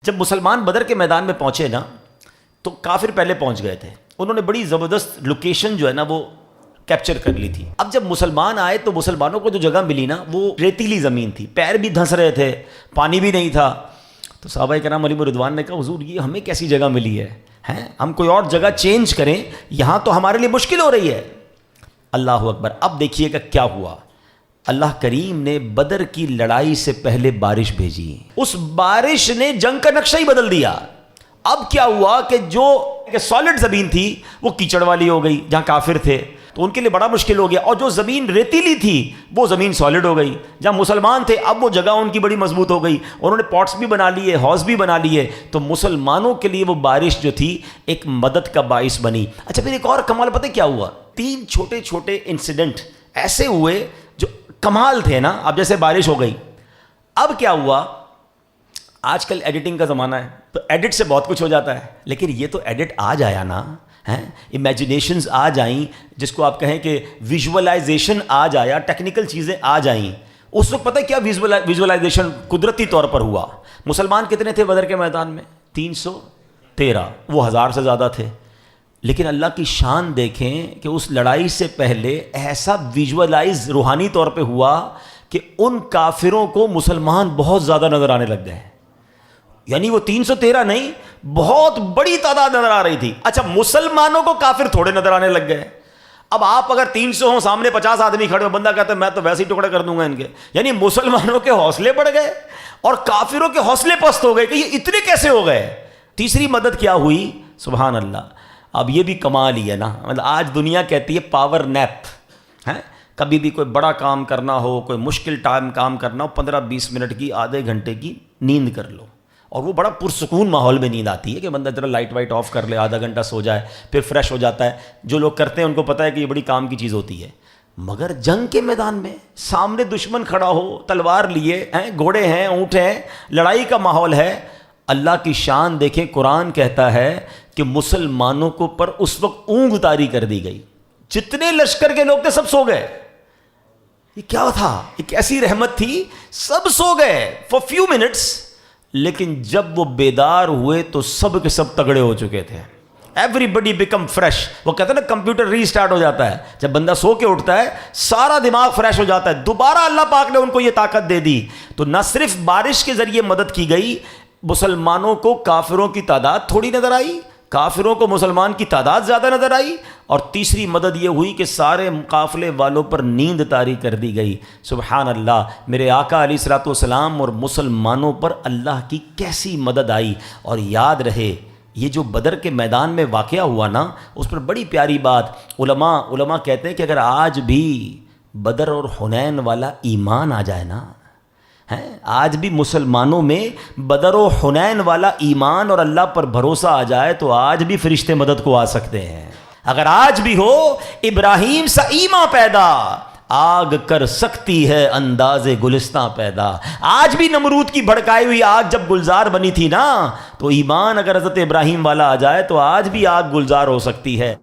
جب مسلمان بدر کے میدان میں پہنچے نا تو کافر پہلے پہنچ گئے تھے، انہوں نے بڑی زبردست لوکیشن جو ہے نا وہ کیپچر کر لی تھی۔ اب جب مسلمان آئے تو مسلمانوں کو جو جگہ ملی نا وہ ریتیلی زمین تھی، پیر بھی دھنس رہے تھے، پانی بھی نہیں تھا۔ تو صحابہ کرام علیہم رضوان نے کہا حضور یہ ہمیں کیسی جگہ ملی ہے، ہم کوئی اور جگہ چینج کریں، یہاں تو ہمارے لیے مشکل ہو رہی ہے۔ اللہ اکبر۔ اب دیکھیے کہ کیا ہوا، اللہ کریم نے بدر کی لڑائی سے پہلے بارش بھیجی، اس بارش نے جنگ کا نقشہ ہی بدل دیا۔ اب کیا ہوا کہ جو سالڈ زمین تھی وہ کیچڑ والی ہو گئی، جہاں کافر تھے تو ان کے لیے بڑا مشکل ہو گیا، اور جو زمین ریتیلی تھی وہ زمین سالڈ ہو گئی، جہاں مسلمان تھے اب وہ جگہ ان کی بڑی مضبوط ہو گئی، انہوں نے پاٹس بھی بنا لیے، ہاؤس بھی بنا لیے، تو مسلمانوں کے لیے وہ بارش جو تھی ایک مدد کا باعث بنی۔ اچھا پھر ایک اور کمال پتہ کیا ہوا، 3 چھوٹے چھوٹے انسیڈنٹ ایسے ہوئے جو کمال تھے نا۔ اب جیسے بارش ہو گئی، اب کیا ہوا، آج کل ایڈیٹنگ کا زمانہ ہے تو ایڈٹ سے بہت کچھ ہو جاتا ہے، لیکن یہ تو ایڈٹ آ جایا نا، امیجنیشنز آ جائیں، جس کو آپ کہیں کہ ویژولائزیشن آ جایا، ٹیکنیکل چیزیں آ جائیں۔ اس وقت پتہ کیا ویژولائزیشن قدرتی طور پر ہوا۔ مسلمان کتنے تھے بدر کے میدان میں؟ 313، وہ 1000 سے زیادہ تھے، لیکن اللہ کی شان دیکھیں کہ اس لڑائی سے پہلے ایسا ویژولائز روحانی طور پہ ہوا کہ ان کافروں کو مسلمان بہت زیادہ نظر آنے لگ گئے، یعنی وہ 313 نہیں، بہت بڑی تعداد نظر آ رہی تھی۔ اچھا مسلمانوں کو کافر تھوڑے نظر آنے لگ گئے۔ اب آپ اگر 300 ہوں، سامنے 50 آدمی کھڑے ہو، بندہ کہتا ہے میں تو ویسے ہی ٹکڑے کر دوں گا ان کے، یعنی مسلمانوں کے حوصلے بڑھ گئے اور کافروں کے حوصلے پست ہو گئے کہ یہ اتنے کیسے ہو گئے۔ تیسری مدد کیا ہوئی، سبحان اللہ۔ اب یہ بھی کمال ہی ہے نا، مطلب آج دنیا کہتی ہے پاور نیپ، کبھی بھی کوئی بڑا کام کرنا ہو، کوئی مشکل ٹائم کام کرنا ہو، 15-20 منٹ کی، آدھے گھنٹے کی نیند کر لو، اور وہ بڑا پرسکون ماحول میں نیند آتی ہے کہ بندہ ذرا لائٹ وائٹ آف کر لے، آدھا گھنٹہ سو جائے، پھر فریش ہو جاتا ہے۔ جو لوگ کرتے ہیں ان کو پتہ ہے کہ یہ بڑی کام کی چیز ہوتی ہے، مگر جنگ کے میدان میں سامنے دشمن کھڑا ہو، تلوار لیے گھوڑے ہیں، اونٹ ہیں، لڑائی کا ماحول ہے، اللہ کی شان دیکھیں۔ قرآن کہتا ہے کہ مسلمانوں کو پر اس وقت اونگ طاری کر دی گئی، جتنے لشکر کے لوگ تھے سب سو گئے۔ یہ کیا تھا، ایک ایسی رحمت تھی، سب سو گئے فار فیو منٹس، لیکن جب وہ بیدار ہوئے تو سب کے سب تگڑے ہو چکے تھے۔ ایوری بڈی بیکم فریش، وہ کہتے ہیں نا کمپیوٹر ری اسٹارٹ ہو جاتا ہے، جب بندہ سو کے اٹھتا ہے سارا دماغ فریش ہو جاتا ہے۔ دوبارہ اللہ پاک نے ان کو یہ طاقت دے دی، تو نہ صرف بارش کے ذریعے مدد کی گئی، مسلمانوں کو کافروں کی تعداد تھوڑی نظر آئی، کافروں کو مسلمان کی تعداد زیادہ نظر آئی، اور تیسری مدد یہ ہوئی کہ سارے قافلے والوں پر نیند طاری کر دی گئی۔ سبحان اللہ، میرے آقا علیہ الصلوۃ والسلام اور مسلمانوں پر اللہ کی کیسی مدد آئی۔ اور یاد رہے یہ جو بدر کے میدان میں واقعہ ہوا نا، اس پر بڑی پیاری بات علماء کہتے ہیں کہ اگر آج بھی بدر اور حنین والا ایمان آ جائے نا، آج بھی مسلمانوں میں بدر و حنین والا ایمان اور اللہ پر بھروسہ آ جائے تو آج بھی فرشتے مدد کو آ سکتے ہیں۔ اگر آج بھی ہو ابراہیم سا ایمان پیدا، آگ کر سکتی ہے انداز گلستاں پیدا۔ آج بھی نمرود کی بھڑکائی ہوئی آگ جب گلزار بنی تھی نا، تو ایمان اگر حضرت ابراہیم والا آ جائے تو آج بھی آگ گلزار ہو سکتی ہے۔